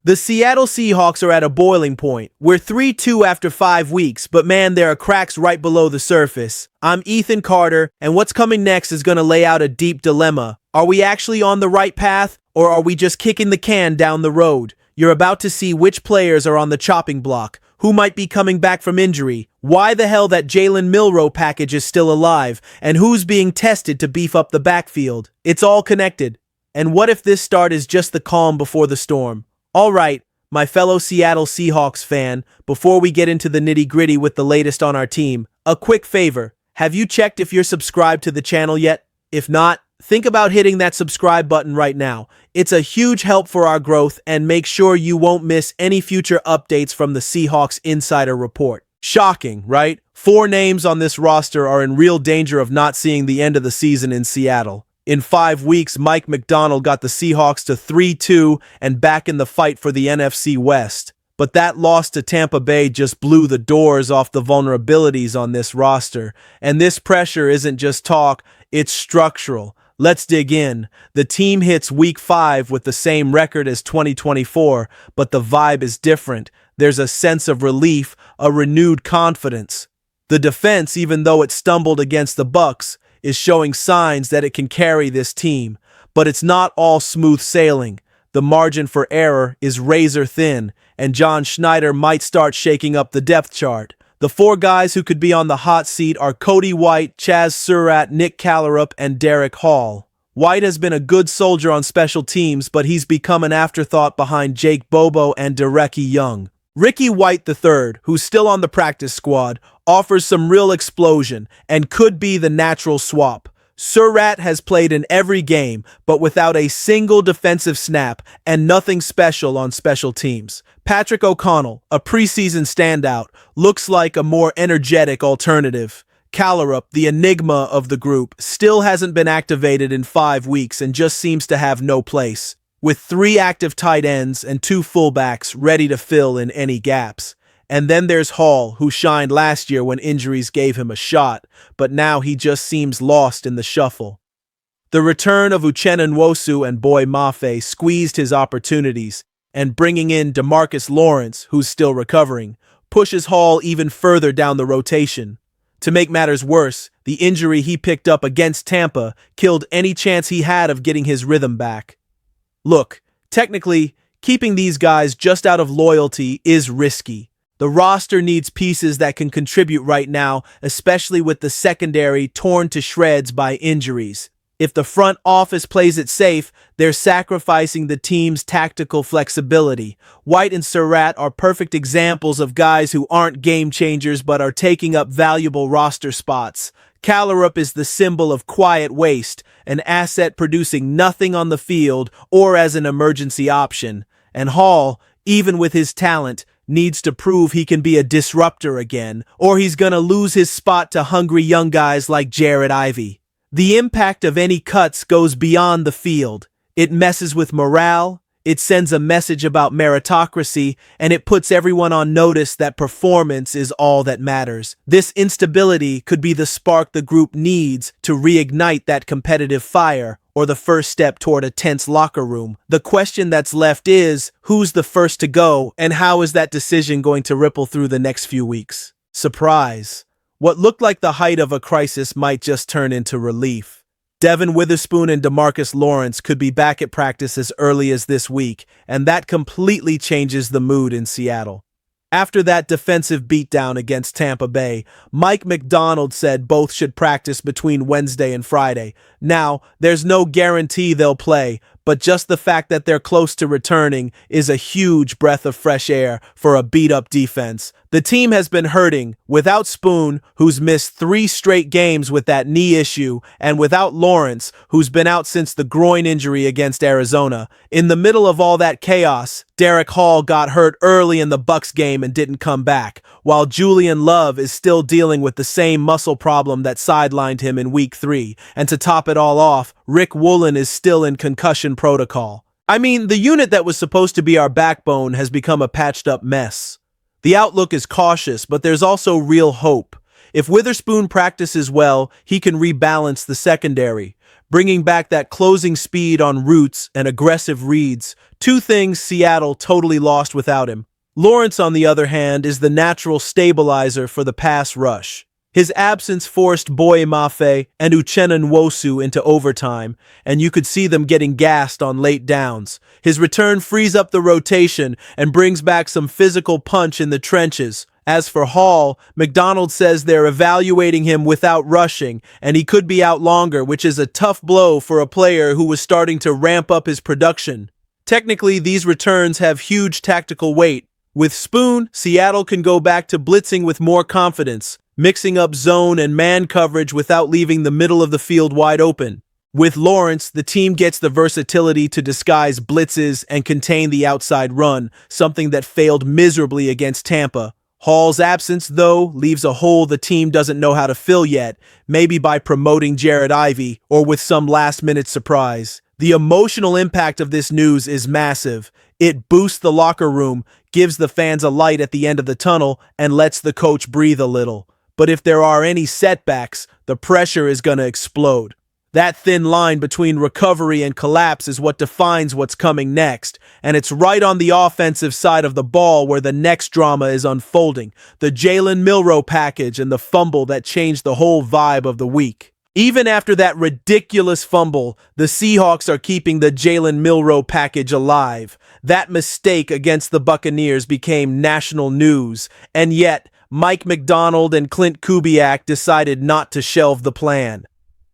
The Seattle Seahawks are at a boiling point. We're 3-2 after 5 weeks, but man, there are cracks right below the surface. I'm Ethan Carter, and what's coming next is going to lay out a deep dilemma. Are we actually on the right path, or are we just kicking the can down the road? You're about to see which players are on the chopping block, who might be coming back from injury, why the hell that Jalen Milroe package is still alive, and who's being tested to beef up the backfield. It's all connected. And what if this start is just the calm before the storm? All right, my fellow Seattle Seahawks fan, before we get into the nitty-gritty with the latest on our team, a quick favor. Have you checked if you're subscribed to the channel yet? If not, think about hitting that subscribe button right now. It's a huge help for our growth, and make sure you won't miss any future updates from the Seahawks Insider Report. Shocking, right? 4 names on this roster are in real danger of not seeing the end of the season in Seattle. In 5 weeks, Mike Macdonald got the Seahawks to 3-2 and back in the fight for the NFC West. But that loss to Tampa Bay just blew the doors off the vulnerabilities on this roster. And this pressure isn't just talk, it's structural. Let's dig in. The team hits Week 5 with the same record as 2024, but the vibe is different. There's a sense of relief, a renewed confidence. The defense, even though it stumbled against the Bucs, is showing signs that it can carry this team. But it's not all smooth sailing. The margin for error is razor thin, and John Schneider might start shaking up the depth chart. The 4 guys who could be on the hot seat are Cody White, Chaz Surratt, Nick Callerup, and Derek Hall. White has been a good soldier on special teams, but he's become an afterthought behind Jake Bobo and Derecki Young. Ricky White III, who's still on the practice squad, offers some real explosion and could be the natural swap. Surratt has played in every game, but without a single defensive snap and nothing special on special teams. Patrick O'Connell, a preseason standout, looks like a more energetic alternative. Callerup, the enigma of the group, still hasn't been activated in 5 weeks and just seems to have no place, with 3 active tight ends and 2 fullbacks ready to fill in any gaps. And then there's Hall, who shined last year when injuries gave him a shot, but now he just seems lost in the shuffle. The return of Uchenna Nwosu and Boy Mafe squeezed his opportunities, and bringing in DeMarcus Lawrence, who's still recovering, pushes Hall even further down the rotation. To make matters worse, the injury he picked up against Tampa killed any chance he had of getting his rhythm back. Look, technically, keeping these guys just out of loyalty is risky. The roster needs pieces that can contribute right now, especially with the secondary torn to shreds by injuries. If the front office plays it safe, they're sacrificing the team's tactical flexibility. White and Surratt are perfect examples of guys who aren't game changers but are taking up valuable roster spots. Callerup is the symbol of quiet waste, an asset producing nothing on the field or as an emergency option. And Hall, even with his talent, needs to prove he can be a disruptor again, or he's gonna lose his spot to hungry young guys like Jared Ivey. The impact of any cuts goes beyond the field. It messes with morale, it sends a message about meritocracy, and it puts everyone on notice that performance is all that matters. This instability could be the spark the group needs to reignite that competitive fire, or the first step toward a tense locker room. The question that's left is, who's the first to go, and how is that decision going to ripple through the next few weeks? Surprise. What looked like the height of a crisis might just turn into relief. Devin Witherspoon and DeMarcus Lawrence could be back at practice as early as this week, and that completely changes the mood in Seattle. After that defensive beatdown against Tampa Bay, Mike Macdonald said both should practice between Wednesday and Friday. Now, there's no guarantee they'll play, but just the fact that they're close to returning is a huge breath of fresh air for a beat-up defense. The team has been hurting, without Spoon, who's missed 3 straight games with that knee issue, and without Lawrence, who's been out since the groin injury against Arizona. In the middle of all that chaos, Derek Hall got hurt early in the Bucs game and didn't come back, while Julian Love is still dealing with the same muscle problem that sidelined him in Week 3. And to top it all off, Rick Woolen is still in concussion protocol. I mean, the unit that was supposed to be our backbone has become a patched-up mess. The outlook is cautious, but there's also real hope. If Witherspoon practices well, he can rebalance the secondary. bringing back that closing speed on routes and aggressive reads, two things Seattle totally lost without him. Lawrence, on the other hand, is the natural stabilizer for the pass rush. His absence forced Boye Mafe and Uchenna Nwosu into overtime, and you could see them getting gassed on late downs. His return frees up the rotation and brings back some physical punch in the trenches. As for Hall, McDonald says they're evaluating him without rushing, and he could be out longer, which is a tough blow for a player who was starting to ramp up his production. Technically, these returns have huge tactical weight. With Spoon, Seattle can go back to blitzing with more confidence, mixing up zone and man coverage without leaving the middle of the field wide open. With Lawrence, the team gets the versatility to disguise blitzes and contain the outside run, something that failed miserably against Tampa. Hall's absence, though, leaves a hole the team doesn't know how to fill yet, maybe by promoting Jared Ivey or with some last-minute surprise. The emotional impact of this news is massive. It boosts the locker room, gives the fans a light at the end of the tunnel, and lets the coach breathe a little. But if there are any setbacks, the pressure is going to explode. That thin line between recovery and collapse is what defines what's coming next, and it's right on the offensive side of the ball where the next drama is unfolding, the Jalen Milroe package and the fumble that changed the whole vibe of the week. Even after that ridiculous fumble, the Seahawks are keeping the Jalen Milroe package alive. That mistake against the Buccaneers became national news, and yet Mike Macdonald and Clint Kubiak decided not to shelve the plan.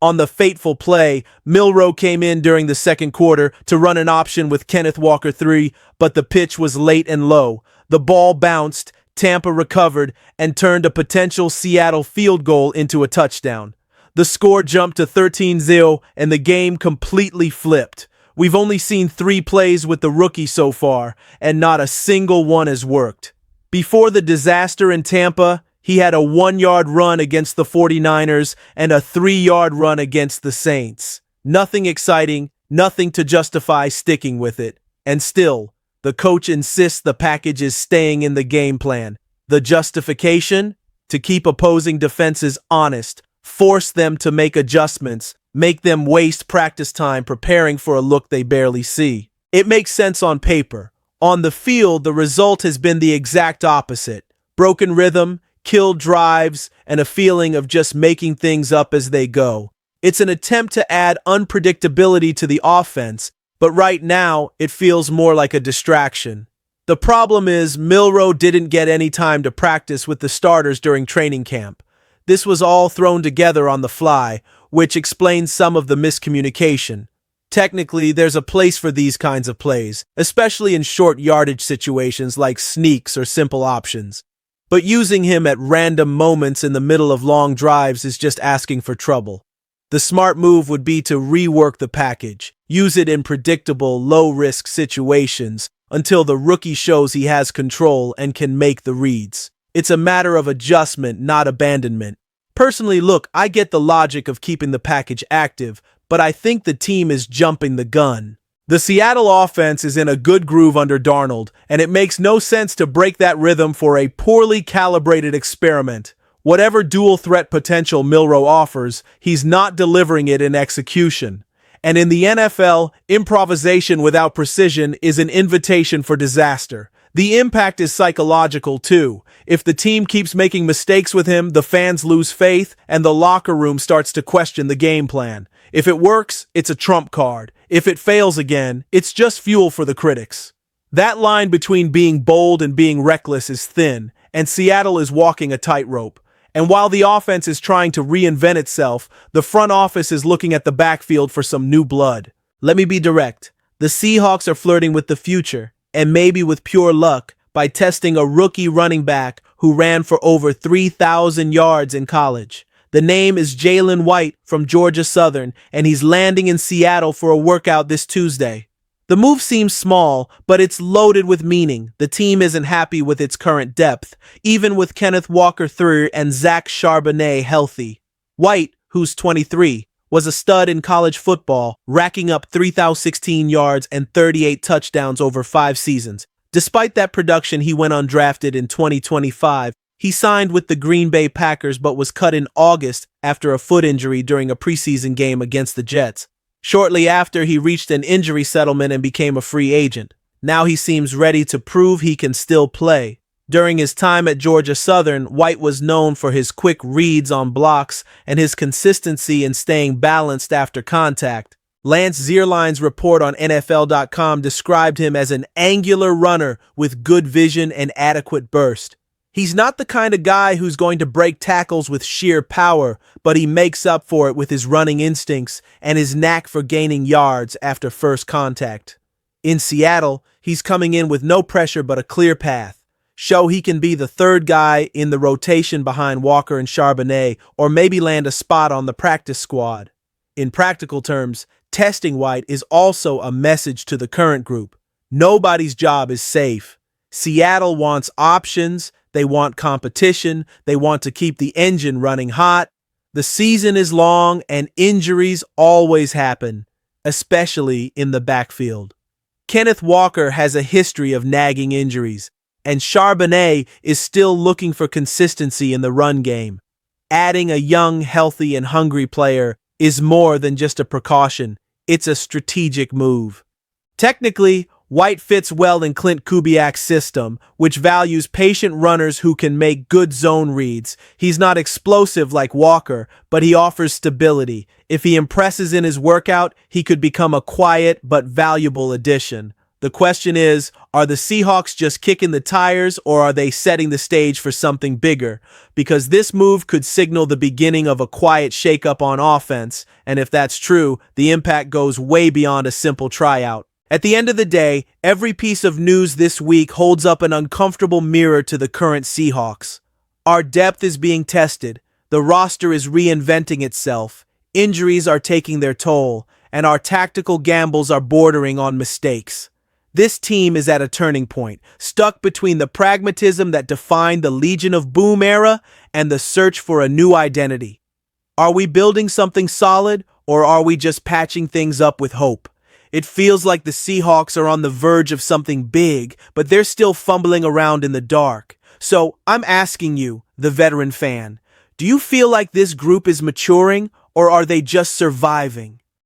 On the fateful play, Milroe came in during the second quarter to run an option with Kenneth Walker 3, but the pitch was late and low. The ball bounced, Tampa recovered, and turned a potential Seattle field goal into a touchdown. The score jumped to 13-0, and the game completely flipped. We've only seen 3 plays with the rookie so far, and not a single one has worked. Before the disaster in Tampa, he had a 1-yard run against the 49ers and a 3-yard run against the Saints. Nothing exciting, nothing to justify sticking with it. And still, the coach insists the package is staying in the game plan. The justification? To keep opposing defenses honest, force them to make adjustments, make them waste practice time preparing for a look they barely see. It makes sense on paper. On the field, the result has been the exact opposite. Broken rhythm, killed drives, and a feeling of just making things up as they go. It's an attempt to add unpredictability to the offense, but right now, it feels more like a distraction. The problem is Milroe didn't get any time to practice with the starters during training camp. This was all thrown together on the fly, which explains some of the miscommunication. Technically, there's a place for these kinds of plays, especially in short yardage situations like sneaks or simple options. But using him at random moments in the middle of long drives is just asking for trouble. The smart move would be to rework the package, use it in predictable, low-risk situations until the rookie shows he has control and can make the reads. It's a matter of adjustment, not abandonment. Personally, look, I get the logic of keeping the package active, but I think the team is jumping the gun. The Seattle offense is in a good groove under Darnold, and it makes no sense to break that rhythm for a poorly calibrated experiment. Whatever dual threat potential Milroe offers, he's not delivering it in execution. And in the NFL, improvisation without precision is an invitation for disaster. The impact is psychological too. If the team keeps making mistakes with him, the fans lose faith, and the locker room starts to question the game plan. If it works, it's a trump card. If it fails again, it's just fuel for the critics. That line between being bold and being reckless is thin, and Seattle is walking a tightrope. And while the offense is trying to reinvent itself, the front office is looking at the backfield for some new blood. Let me be direct. The Seahawks are flirting with the future, and maybe with pure luck, by testing a rookie running back who ran for over 3,000 yards in college. The name is Jalen White from Georgia Southern, and he's landing in Seattle for a workout this Tuesday. The move seems small, but it's loaded with meaning. The team isn't happy with its current depth, even with Kenneth Walker III and Zach Charbonnet healthy. White, who's 23, was a stud in college football, racking up 3,016 yards and 38 touchdowns over 5 seasons. Despite that production, he went undrafted in 2025. He signed with the Green Bay Packers but was cut in August after a foot injury during a preseason game against the Jets. Shortly after, he reached an injury settlement and became a free agent. Now he seems ready to prove he can still play. During his time at Georgia Southern, White was known for his quick reads on blocks and his consistency in staying balanced after contact. Lance Zierlein's report on NFL.com described him as an angular runner with good vision and adequate burst. He's not the kind of guy who's going to break tackles with sheer power, but he makes up for it with his running instincts and his knack for gaining yards after first contact. In Seattle, he's coming in with no pressure but a clear path. Show he can be the third guy in the rotation behind Walker and Charbonnet, or maybe land a spot on the practice squad. In practical terms, testing White is also a message to the current group. Nobody's job is safe. Seattle wants options. They want competition. They want to keep the engine running hot. The season is long and injuries always happen, especially in the backfield. Kenneth Walker has a history of nagging injuries, and Charbonnet is still looking for consistency in the run game. Adding a young, healthy, and hungry player is more than just a precaution. It's a strategic move. Technically, White fits well in Clint Kubiak's system, which values patient runners who can make good zone reads. He's not explosive like Walker, but he offers stability. If he impresses in his workout, he could become a quiet but valuable addition. The question is, are the Seahawks just kicking the tires, or are they setting the stage for something bigger? Because this move could signal the beginning of a quiet shakeup on offense, and if that's true, the impact goes way beyond a simple tryout. At the end of the day, every piece of news this week holds up an uncomfortable mirror to the current Seahawks. Our depth is being tested, the roster is reinventing itself, injuries are taking their toll, and our tactical gambles are bordering on mistakes. This team is at a turning point, stuck between the pragmatism that defined the Legion of Boom era and the search for a new identity. Are we building something solid, or are we just patching things up with hope? It feels like the Seahawks are on the verge of something big, but they're still fumbling around in the dark. So I'm asking you, the veteran fan, do you feel like this group is maturing, or are they just surviving?